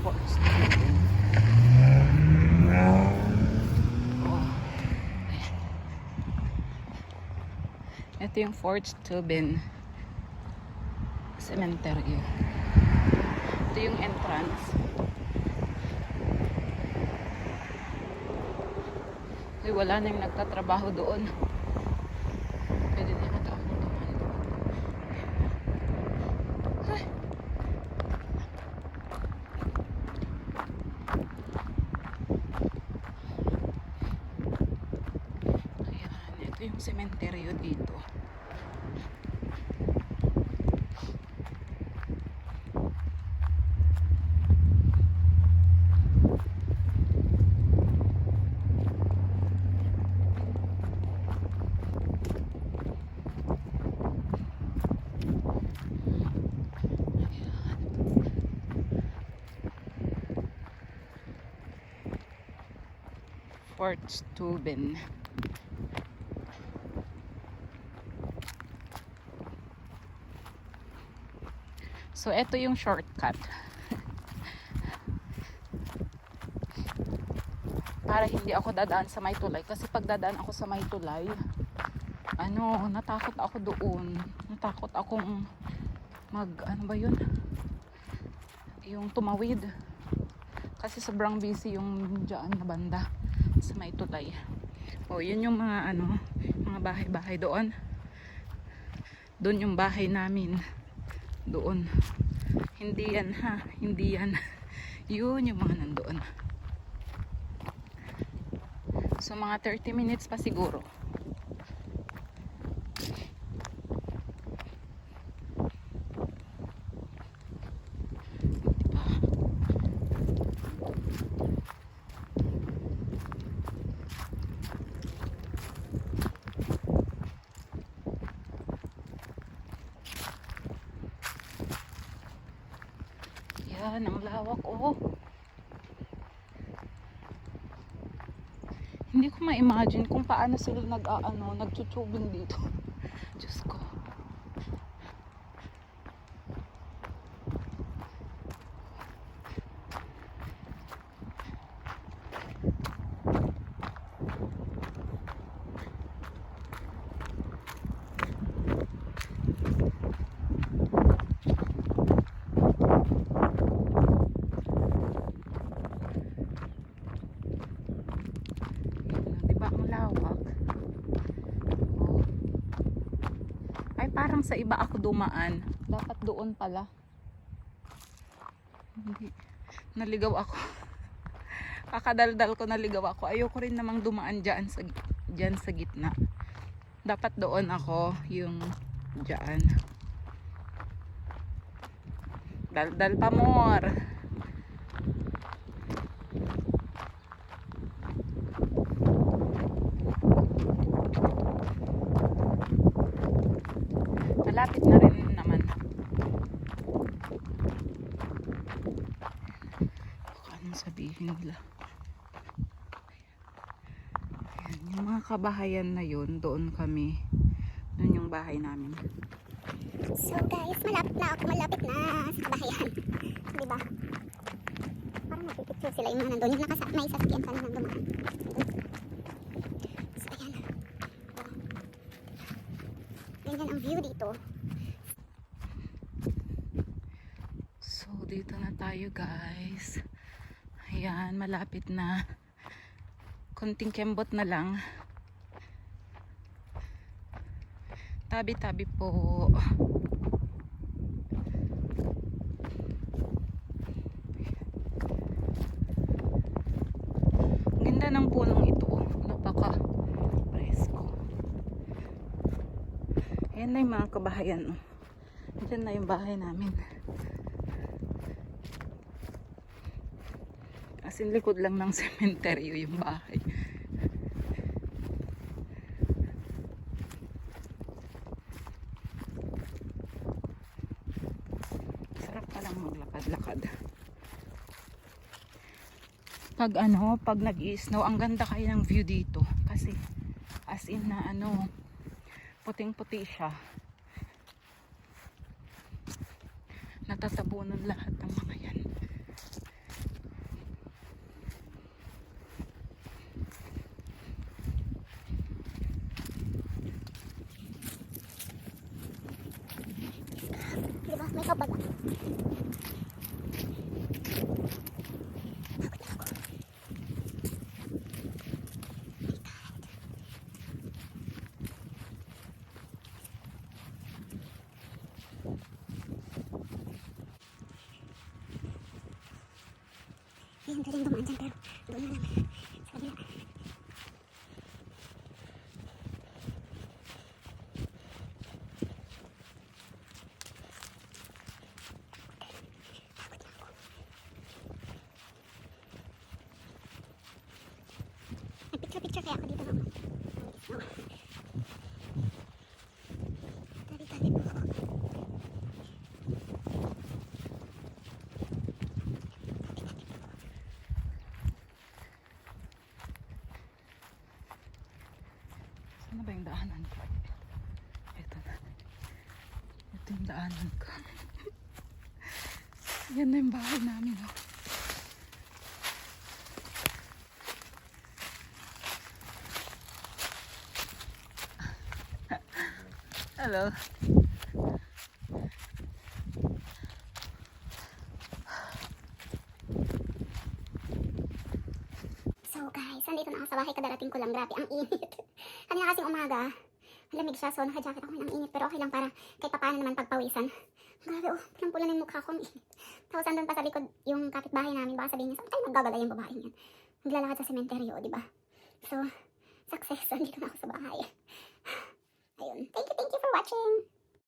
Fort Steuben. Oh. Ito yung Fort Steuben Cemetery. Ito yung entrance. Uy, wala na yung nagtatrabaho doon. Pwede na yung tao na dumaan doon. Ay. Ayan, ito yung cemetery dito. Fort Steuben. So, ito yung shortcut. Para hindi ako dadaan sa may tulay. Kasi pag dadaan ako sa may tulay, natakot ako doon. Natakot akong ano ba yun? Yung tumawid. Kasi sobrang busy yung dyan na banda sa may tulay. O, yun yung mga mga bahay-bahay doon. Doon yung bahay namin. Doon. Hindi yan ha. Hindi yan. Yun yung mga nandoon. So, mga 30 minutes pa siguro. Yan, ang lawak, oh. Hindi ko ma-imagine kung paano sila nagtutubing dito. Diyos ko. Parang sa iba ako dumaan. Dapat doon pala. Hindi. Naligaw ako. Kakadaldal ko, naligaw ako. Ayoko rin namang dumaan dyan sa gitna. Dapat doon ako yung dyan. Daldal pa more. Malapit na rin naman. Anong sabihin nila? Ayan, yung mga kabahayan na yun, doon kami. Doon yung bahay namin. So guys, malapit na sa kabahayan. Diba? Parang napipicture sila yung mga nandun. Yung may sasakyan sana nang dumaan. So ayan. Ganyan ang view dito. So dito na tayo guys. Ayan, malapit na. Konting kembot na lang. Tabi-tabi po. Ganda ng punong ito. Napaka presko. Ayan na yung mga kabahayan. Diyan na yung bahay namin. As in, likod lang ng sementeryo yung bahay. Sarap palang maglakad-lakad. Pag nag-i-snow, ang ganda kayo ng view dito. Kasi, as in na puting-puti siya. Natatabunan lahat ng mga yan. Ayun, pwedeng dumaan dyan, pero doon na lang. Sa kabila. Takot na ako. Nagpicture-picture kaya ako dito noon. No. Tabi-tabi po ako. Saan na ba yung daanan ko? Ito na. Ito yung daanan ko. Yan na yung bahay namin. Oh. Hello. So guys, nandito na ako sa bahay, kadarating ko lang. Grabe, ang init. Kanina kasing umaga, malamig siya, so naka-jacket ako ng init. Pero okay lang para kahit papaano naman pagpawisan. Grabe, oh, pulang-pula na yung mukha ko. Ang init. Tapos andun pa sa likod yung kapitbahay namin. Baka sabihin niya, saan tayo magagala yung babaeng yan? Naglalakad sa sementeryo, di ba? So, success. Andito na ako sa bahay. Ayun. Thank you for watching.